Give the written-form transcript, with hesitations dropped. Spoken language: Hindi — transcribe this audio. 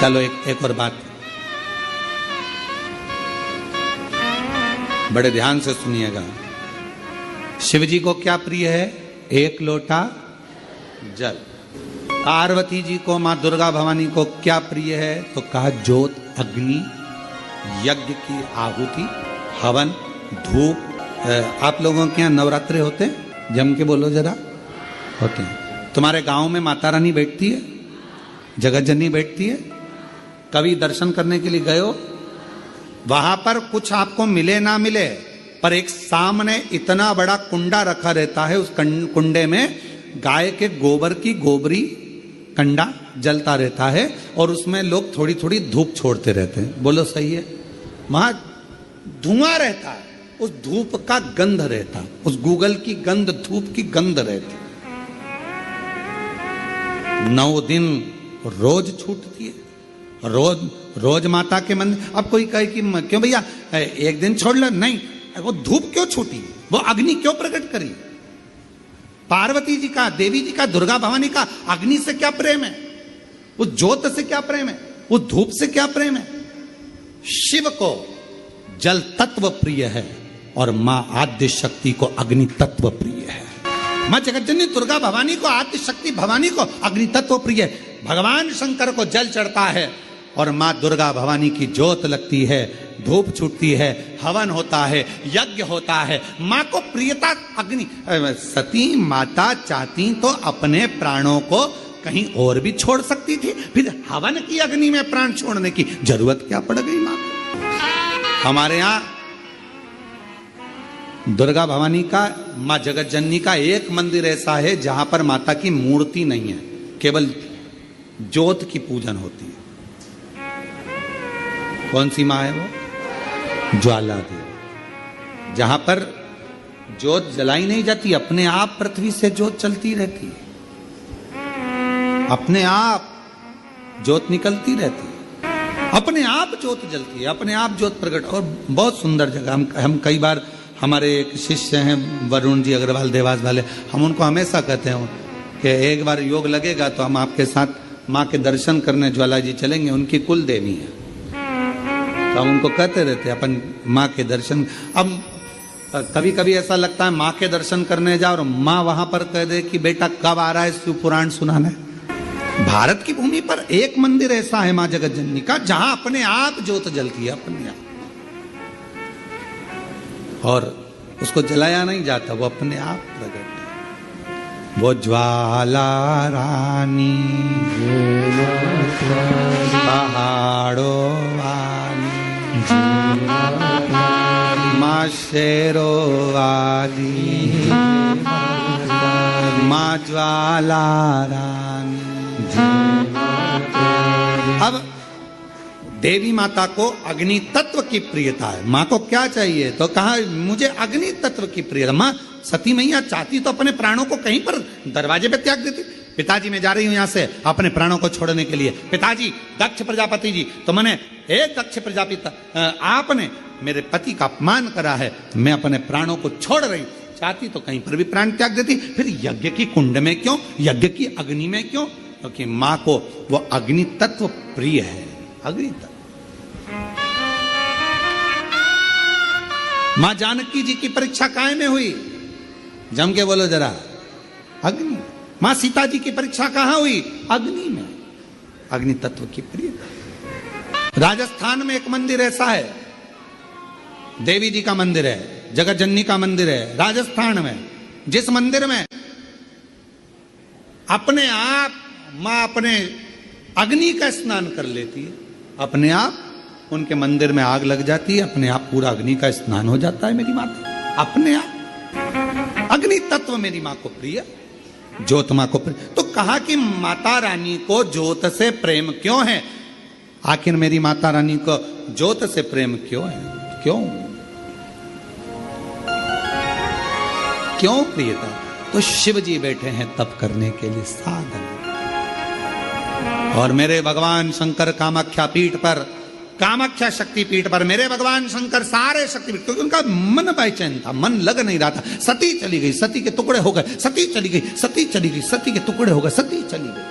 चलो एक और बात, बड़े ध्यान से सुनिएगा। शिव जी को क्या प्रिय है? एक लोटा जल। पार्वती जी को, मां दुर्गा भवानी को क्या प्रिय है? तो कहा ज्योत, अग्नि, यज्ञ की आहुति, हवन, धूप। आप लोगों के यहाँ नवरात्रे होते हैं? जम के बोलो जरा। होते हैं। तुम्हारे गांव में माता रानी बैठती है, जगत जननी बैठती है? कभी दर्शन करने के लिए गए हो? वहां पर कुछ आपको मिले ना मिले, पर एक सामने इतना बड़ा कुंडा रखा रहता है, उस कुंडे में गाय के गोबर की गोबरी कंडा जलता रहता है और उसमें लोग थोड़ी थोड़ी धूप छोड़ते रहते हैं। बोलो सही है? वहां धुआं रहता है, उस धूप का गंध रहता है, उस गूगल की गंध, धूप की गंध रहती। 9 दिन रोज छूटती है, रोज माता के मंदिर। अब कोई कहे कि क्यों भैया एक दिन छोड़ लो, नहीं, वो धूप क्यों छूटी, वो अग्नि क्यों प्रकट करी? पार्वती जी का, देवी जी का, दुर्गा भवानी का अग्नि से क्या प्रेम है? उस ज्योत से क्या प्रेम है? उस धूप से क्या प्रेम है? शिव को जल तत्व प्रिय है और मां आद्य शक्ति को अग्नि तत्व प्रिय है। मां जगतजननी दुर्गा भवानी को, आद्य शक्ति भवानी को अग्नि तत्व प्रिय है। भगवान शंकर को जल चढ़ता है और मां दुर्गा भवानी की ज्योत लगती है, धूप छूटती है, हवन होता है, यज्ञ होता है। मां को प्रियता अग्नि। सती माता चाहती तो अपने प्राणों को कहीं और भी छोड़ सकती थी, फिर हवन की अग्नि में प्राण छोड़ने की जरूरत क्या पड़ गई मां को? हमारे यहां दुर्गा भवानी का, मां जगत जननी का एक मंदिर ऐसा है जहां पर माता की मूर्ति नहीं है, केवल ज्योत की पूजन होती है। कौन सी मां है वो? ज्वाला देवी। जहां पर ज्योत जलाई नहीं जाती, अपने आप पृथ्वी से ज्योत चलती रहती है, अपने आप ज्योत निकलती रहती है, अपने आप ज्योत जलती है, अपने आप ज्योत प्रकट। और बहुत सुंदर जगह। हम कई बार, हमारे एक शिष्य हैं वरुण जी अग्रवाल देवास वाले, हम उनको हमेशा कहते हैं कि एक बार योग लगेगा तो हम आपके साथ माँ के दर्शन करने ज्वाला जी चलेंगे, उनकी कुल देवी है। तो हम उनको कहते रहते हैं अपन माँ के दर्शन। अब कभी कभी ऐसा लगता है माँ के दर्शन करने जाओ और माँ वहां पर कह दे कि बेटा कब आ रहा है शिव पुराण सुनाने। भारत की भूमि पर एक मंदिर ऐसा है माँ जगत जननी का जहां अपने आप ज्योत जलती है, अपने आप, और उसको जलाया नहीं जाता, वो अपने आप प्रकट है। वो ज्वाला रानी पहाड़ों वाली, माँ शेरों वाली, माँ ज्वाला रानी। अब देवी माता को अग्नि तत्व की प्रियता है। माँ को क्या चाहिए? तो कहा मुझे अग्नि तत्व की प्रियता। माँ सती मैया चाहती तो अपने प्राणों को कहीं पर दरवाजे पे त्याग देती। पिताजी मैं जा रही हूं यहां से अपने प्राणों को छोड़ने के लिए। पिताजी, दक्ष प्रजापति जी, तो मैंने, एक दक्ष प्रजापति, आपने मेरे पति का अपमान करा है, मैं अपने प्राणों को छोड़ रही। चाहती तो कहीं पर भी प्राण त्याग देती। फिर यज्ञ की कुंड में क्यों, यज्ञ की अग्नि में क्यों? क्योंकि माँ को वो अग्नि तत्व प्रिय है। अग्नि तत्व। मां जानकी जी की परीक्षा काय में हुई? जम के बोलो जरा। अग्नि। मां सीता जी की परीक्षा कहां हुई? अग्नि में। अग्नि तत्व की प्रिय। राजस्थान में एक मंदिर ऐसा है, देवी जी का मंदिर है, जगत जननी का मंदिर है राजस्थान में, जिस मंदिर में अपने आप मां अपने अग्नि का स्नान कर लेती है, अपने आप उनके मंदिर में आग लग जाती है, अपने आप पूरा अग्नि का स्नान हो जाता है मेरी माता, अपने आप। अग्नि तत्व मेरी मां को प्रिय, ज्योत मां को प्रिय। तो कहा कि माता रानी को ज्योत से प्रेम क्यों है? आखिर मेरी माता रानी को ज्योत से प्रेम क्यों है? क्यों क्यों प्रियता? तो शिव जी बैठे हैं तप करने के लिए, साधन। और मेरे भगवान शंकर कामाख्या पीठ पर, कामाख्या शक्ति पीठ पर मेरे भगवान शंकर सारे शक्तिपीठ, क्योंकि उनका मन बेचैन था, मन लग नहीं रहा था। सती चली गई, सती के टुकड़े हो गए, सती चली गई, सती चली गई, सती के टुकड़े हो गए, सती चली गई।